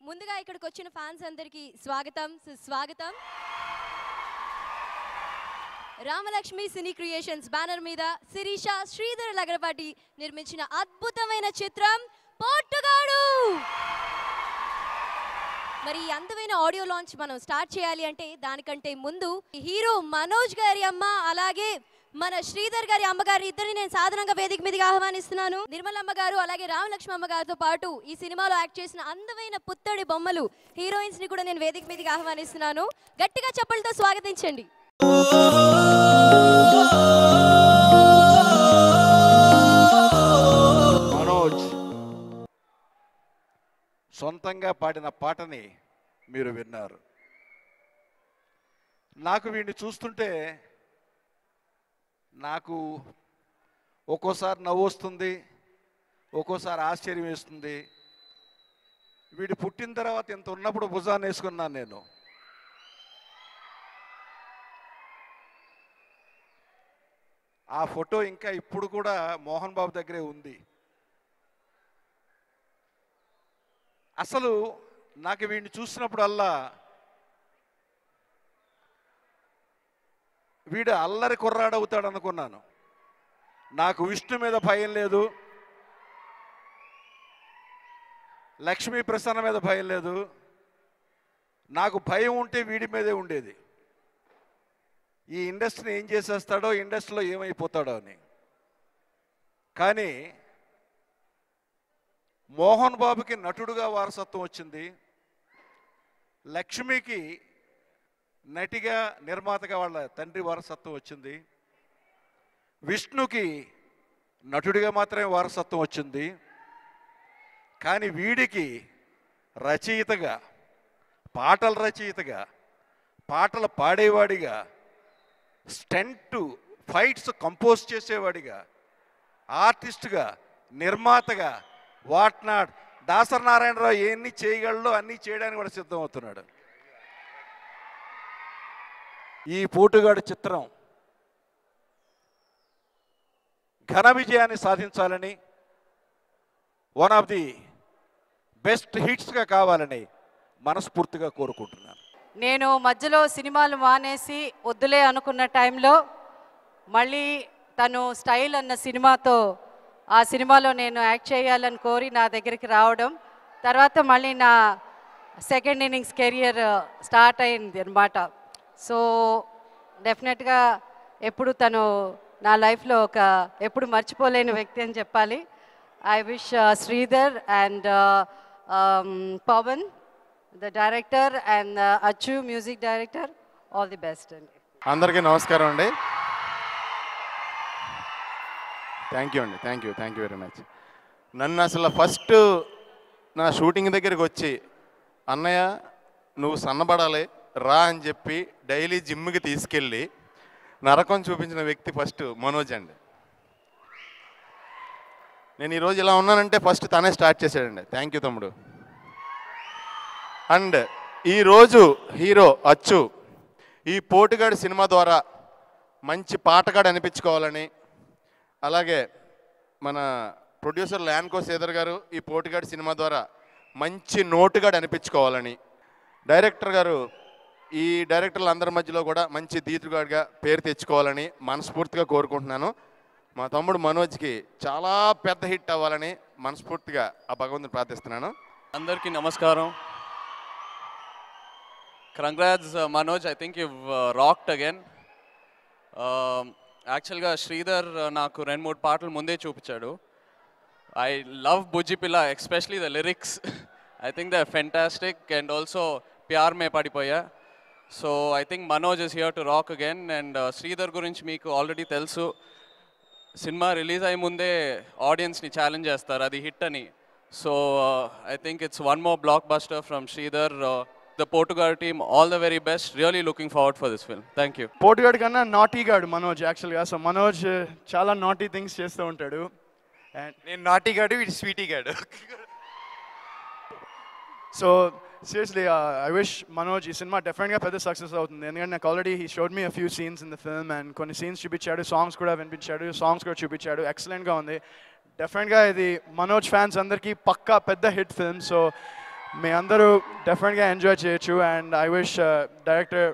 ముందుగా ఇక్కడికి వచ్చిన ఫ్యాన్స్ అందరికీ స్వాగతం సుస్వాగతం. రామలక్ష్మి సినీ క్రియేషన్స్ బ్యానర్ మీద శిరీష శ్రీధర్ లగడపాటి నిర్మించిన అద్భుతమైన చిత్రం పోటుగాడు. మరి ఈ అందమైన ఆడియో లాంచ్ మనం స్టార్ట్ చేయాలి అంటే దానికంటే ముందు హీరో మనోజ్ గారి అమ్మ అలాగే మన శ్రీధర్ గారి అమ్మగారు ఇద్దరిని నేను సాధారణంగా వేదిక మీదకి ఆహ్వానిస్తున్నాను. నిర్మలమ్మ గారు అలాగే రామలక్ష్మి అమ్మ గారితో పాటు ఈ సినిమాలో యాక్ట్ చేసిన అందమైన పుత్తడి బొమ్మలు హీరోయిన్స్ ని కూడా నేను వేదిక మీదకి ఆహ్వానిస్తున్నాను. గట్టిగా చప్పలతో స్వాగతించండి. మనోజ్ సొంతంగా పాడిన పాటని మీరు విన్నారు. నాకు వీడిని చూస్తుంటే నాకు ఒక్కోసారి నవ్వు వస్తుంది, ఒక్కోసారి ఆశ్చర్యం వేస్తుంది. వీడు పుట్టిన తర్వాత ఇంత ఉన్నప్పుడు భుజాన్ని వేసుకున్నాను నేను. ఆ ఫోటో ఇంకా ఇప్పుడు కూడా మోహన్ బాబు దగ్గరే ఉంది. అసలు నాకు వీడిని చూసినప్పుడల్లా వీడు అల్లరి కుర్రాడవుతాడు అనుకున్నాను. నాకు విష్ణు మీద భయం లేదు, లక్ష్మీ ప్రసన్న మీద భయం లేదు. నాకు భయం ఉంటే వీడి మీదే ఉండేది. ఈ ఇండస్ట్రీని ఏం చేసేస్తాడో, ఇండస్ట్రీలో ఏమైపోతాడో అని. కానీ మోహన్ బాబుకి నటుడుగా వారసత్వం వచ్చింది, లక్ష్మికి నటిగా నిర్మాతగా వాళ్ళ తండ్రి వారసత్వం వచ్చింది, విష్ణుకి నటుడిగా మాత్రమే వారసత్వం వచ్చింది. కానీ వీడికి రచయితగా, పాటల రచయితగా, పాటలు పాడేవాడిగా, స్టంట్ ఫైట్స్ కంపోజ్ చేసేవాడిగా, ఆర్టిస్టుగా, నిర్మాతగా, వాట్నాడ్ దాసరి నారాయణరావు ఎన్ని చేయగలడో అన్నీ చేయడానికి కూడా సిద్ధమవుతున్నాడు. ఈ పోటుగాడు చిత్రం ఘన విజయాన్ని సాధించాలని, వన్ ఆఫ్ ది బెస్ట్ హిట్స్గా కావాలని మనస్ఫూర్తిగా కోరుకుంటున్నాను. నేను మధ్యలో సినిమాలు మానేసి వద్దులే అనుకున్న టైంలో మళ్ళీ తను స్టైల్ అన్న సినిమాతో ఆ సినిమాలో నేను యాక్ట్ చేయాలని కోరి నా దగ్గరికి రావడం, తర్వాత మళ్ళీ నా సెకండ్ ఇన్నింగ్స్ కెరియర్ స్టార్ట్ అయింది అనమాట. సో డెఫినెట్గా ఎప్పుడు తను నా లైఫ్లో ఒక ఎప్పుడు మర్చిపోలేని వ్యక్తి అని చెప్పాలి. I wish Sridhar and Pavan the director and Achu music director all the best అండి. అందరికీ నమస్కారం అండి. థ్యాంక్ యూ అండి, థ్యాంక్ యూ వెరీ మచ్. నన్ను అసలు ఫస్ట్ నా షూటింగ్ దగ్గరికి వచ్చి అన్నయ్య నువ్వు సన్నబడాలి రా అని చెప్పి డైలీ జిమ్కి తీసుకెళ్ళి నరకం చూపించిన వ్యక్తి ఫస్ట్ మనోజ్ అండి. నేను ఈరోజు ఇలా ఉన్నానంటే ఫస్ట్ తనే స్టార్ట్ చేశాడండి. థ్యాంక్ యూ తమ్ముడు. అండ్ ఈరోజు హీరో అచ్చు ఈ పోటుగాడు సినిమా ద్వారా మంచి పాటగాడు అనిపించుకోవాలని, అలాగే మన ప్రొడ్యూసర్ ల్యాన్కో శ్రీధర్ గారు ఈ పోటుగాడు సినిమా ద్వారా మంచి నోటుగాడు అనిపించుకోవాలని, డైరెక్టర్ గారు ఈ డైరెక్టర్లు అందరి మధ్యలో కూడా మంచి దీటుగాడిగా పేరు తెచ్చుకోవాలని మనస్ఫూర్తిగా కోరుకుంటున్నాను. మా తమ్ముడు మనోజ్కి చాలా పెద్ద హిట్ అవ్వాలని మనస్ఫూర్తిగా ఆ భగవంతుని ప్రార్థిస్తున్నాను. అందరికీ నమస్కారం. Congrats Manoj, I think you've rocked again. యాక్చువల్గా శ్రీధర్ నాకు 2-3 పాటలు ముందే చూపించాడు. I love Bujji Pilla, especially the lyrics. I think they are fantastic and also ప్యార్ మే పడిపోయా. So I think Manoj is here to rock again. And Sridhar గురించి మీకు ఆల్రెడీ తెలుసు, సినిమా రిలీజ్ అయ్యే ముందే ఆడియన్స్ని ఛాలెంజ్ చేస్తారు అది హిట్ అని. So I think it's one more block buster from Sridhar. The Portugal team, all the very best. Really looking forward for this film. Thank you. పోటుగాడు కన్నా నాటీ గాడు మనోజ్ యాక్చువల్గా. సో మనోజ్ చాలా నాటీ థింగ్స్ చేస్తూ ఉంటాడు. అండ్ నేను నాటీ గాడు, వీడు స్వీటీ గాడు. So seriously I wish Manoj ఈ సినిమా డెఫినెట్గా పెద్ద సక్సెస్ అవుతుంది. ఎందుకంటే నాకు already he showed me a few scenes in the film and కొన్ని సీన్స్ చూపించాడు, సాంగ్స్ కూడా వినిపించాడు, సాంగ్స్ కూడా చూపించాడు. ఎక్సలెంట్గా ఉంది. డెఫినెట్గా ఇది మనోజ్ ఫ్యాన్స్ అందరికీ పక్కా పెద్ద హిట్ ఫిల్మ్. సో మీ అందరూ డెఫినెట్గా ఎంజాయ్ చేయొచ్చు. And I wish director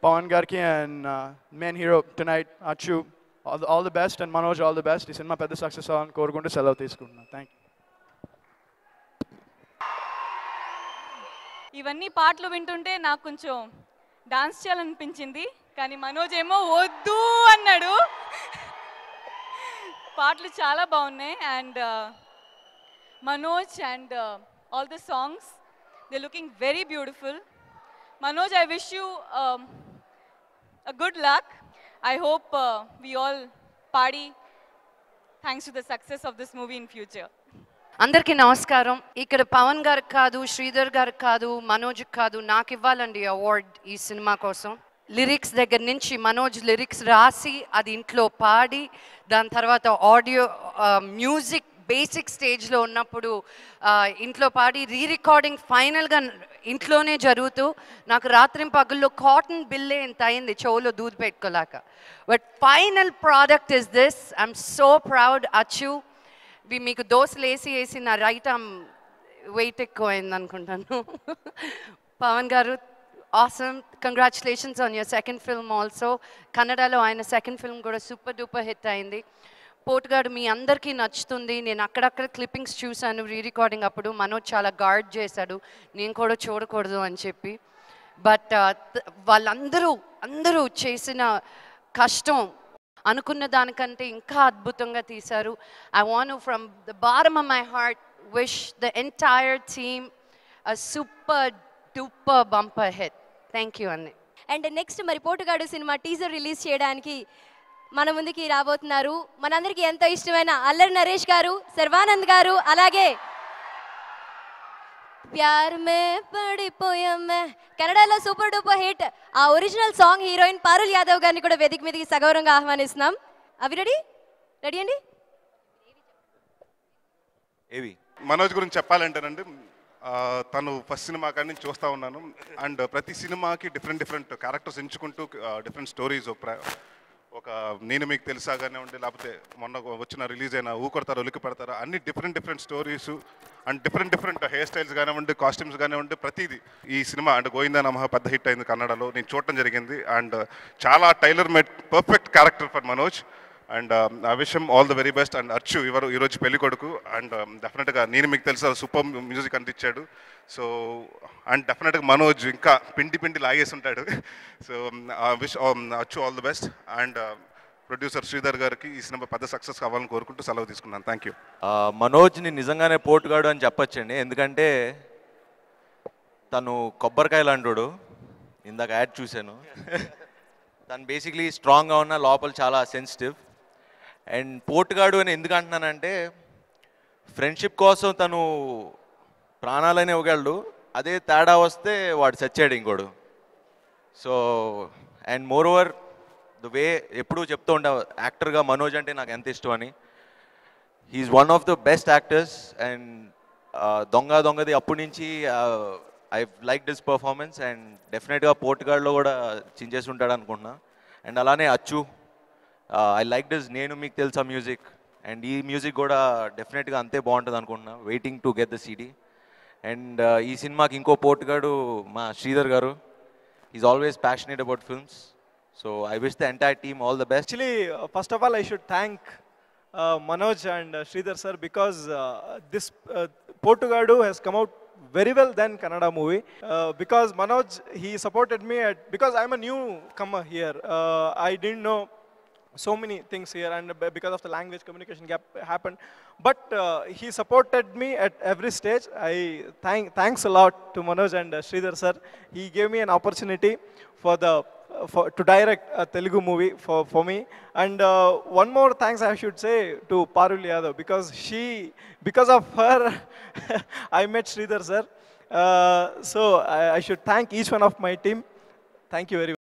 Pavan గారికి అండ్ మెయిన్ హీరో టునైట్ అచ్చు all the best, and Manoj all the best. ఈ సినిమా పెద్ద సక్సెస్ అవ్వాలని కోరుకుంటూ సెలవు తీసుకుంటున్నాను. Thank you. ఇవన్నీ పాటలు వింటుంటే నాకు కొంచెం డాన్స్ చేయాలనిపించింది, కానీ మనోజ్ ఏమో వద్దు అన్నాడు. పాటలు చాలా బాగున్నాయి. And Manoj and all the songs they looking very beautiful. Manoj, I wish you a good luck. I hope we all party thanks to the success of this movie in future. అందరికీ నమస్కారం. ఇక్కడ పవన్ గారికి కాదు, శ్రీధర్ గారికి కాదు, మనోజ్కి కాదు, నాకు ఇవ్వాలండి అవార్డ్ ఈ సినిమా కోసం. లిరిక్స్ దగ్గర నుంచి మనోజ్ లిరిక్స్ రాసి అది ఇంట్లో పాడి, దాని తర్వాత ఆడియో మ్యూజిక్ బేసిక్ స్టేజ్లో ఉన్నప్పుడు ఇంట్లో పాడి, రికార్డింగ్ ఫైనల్గా ఇంట్లోనే జరుగుతూ నాకు రాత్రి పగుల్లో కాటన్ బిల్లే ఇంత అయింది చెవులో దూద్ పెట్టుకోలేక. But final product is this. I'm so proud. Achu, మీకు దోశలు వేసి నా రైట్ ఆర్మ్ వెయిట్ ఎక్కువైంది అనుకుంటాను. పవన్ గారు, awesome. Congratulations on your second film also. కన్నడలో ఆయన సెకండ్ ఫిల్మ్ కూడా సూపర్ డూపర్ హిట్ అయింది. పోటుగాడు మీ అందరికీ నచ్చుతుంది. నేను అక్కడక్కడ క్లిప్పింగ్స్ చూశాను రికార్డింగ్ అప్పుడు. మనోజ్ చాలా గార్డ్ చేశాడు, నేను కూడా చూడకూడదు అని చెప్పి. బట్ అందరూ చేసిన కష్టం అనుకున్న దానికంటే ఇంకా అద్భుతంగా తీశారు. I want from the bottom of my heart wish the entire team a super duper bumper hit. Thank you అన్నీ. అండ్ నెక్స్ట్ మరి పోటుగాడు సినిమా టీజర్ రిలీజ్ చేయడానికి మన ముందుకి రాబోతున్నారు మనందరికీ ఎంతో ఇష్టమైన అల్లరి నరేష్ గారు, శర్వానంద్ గారు, అలాగే ప్యార్ మే పడిపోయామే కన్నడలో సూపర్ డూపర్ హిట్ ఆ original song heroine Parul Yadav గారిని కూడా వేదిక మీదకి సగౌరవంగా ఆహ్వానిస్తున్నాం. అవి రెడీ అండి. ఏవి మనోజ్ గురించి చెప్పాలంటేనండి, తను ఫస్ట్ సినిమా కానీ నేను చూస్తూ ఉన్నాను. అండ్ ప్రతి సినిమాకి డిఫరెంట్ క్యారెక్టర్స్ ఎంచుకుంటూ డిఫరెంట్ స్టోరీస్, ఒక నేను మీకు తెలుసా కానివ్వండి, లేకపోతే మొన్న వచ్చిన రిలీజ్ అయిన ఊకొడతారు ఉలికి పడతారా, అన్ని different stories and different hair styles కానివ్వండి, కాస్ట్యూమ్స్ కానివ్వండి, ప్రతిదీ ఈ సినిమా అంటే గోవిందా నమః పెద్ద హిట్ అయింది కన్నడలో. నేను చూడటం జరిగింది. అండ్ చాలా tailor made perfect character for Manoj. And I wish him all the very best. And Archu ఈరోజు పెళ్లి కొడుకు. అండ్ డెఫినెట్గా నేను మీకు తెలుసా సూపర్ మ్యూజిక్ అందించాడు. సో అండ్ డెఫినెట్గా మనోజ్ ఇంకా పిండి లాగేసి ఉంటాడు. So wish Achu all the best. And producer Sridhar గారికి ఈ సినిమా పెద్ద సక్సెస్ కావాలని కోరుకుంటూ సెలవు తీసుకున్నాను. Thank you. మనోజ్ని నిజంగానే పోటుగాడు అని చెప్పచ్చండి. ఎందుకంటే తను కొబ్బరికాయ లాంటోడు. ఇందాక యాడ్ చూశాను. తను బేసిక్లీ స్ట్రాంగ్గా ఉన్న, లోపల చాలా సెన్సిటివ్. అండ్ పోటుగాడు అని ఎందుకు అంటున్నానంటే, ఫ్రెండ్షిప్ కోసం తను ప్రాణాలనే ఇవ్వగలడు, అదే తేడా వస్తే వాడు చచ్చాడు ఇంకోడు. So and more over the way ఎప్పుడూ చెప్తూ ఉండే యాక్టర్గా మనోజ్ అంటే నాకు ఎంత ఇష్టం అని. He's one of the best actors. And దొంగది అప్పటి నుంచి I like this performance. And డెఫినెట్గా పోటుగాడ్లో కూడా చించేసి ఉంటాడు అనుకుంటున్నా. అండ్ అలానే అచ్చు, ఐ లైక్ దిస్ నేను మీకు తెలుసా మ్యూజిక్. అండ్ ఈ మ్యూజిక్ కూడా డెఫినెట్గా అంతే బాగుంటుంది అనుకుంటున్నా. Waiting to get the CD. And ఈ సినిమాకి ఇంకో పోటుగాడు మా శ్రీధర్ గారు. Is always passionate about films. So I wish the entire team all the best. Actually, first of all, I should thank Manoj and Sridhar sir, because this Portugadu has come out very well than Kannada movie. Because Manoj, he supported me because I'm a newcomer here. I didn't know so many things here, and because of the language communication gap happened. But he supported me at every stage. I thanks a lot to Manoj and Sridhar sir. He gave me an opportunity to direct a Telugu movie for me. And one more thanks I should say to Parul Yadav, because of her I met Sridhar sir. So I should thank each one of my team. Thank you very much.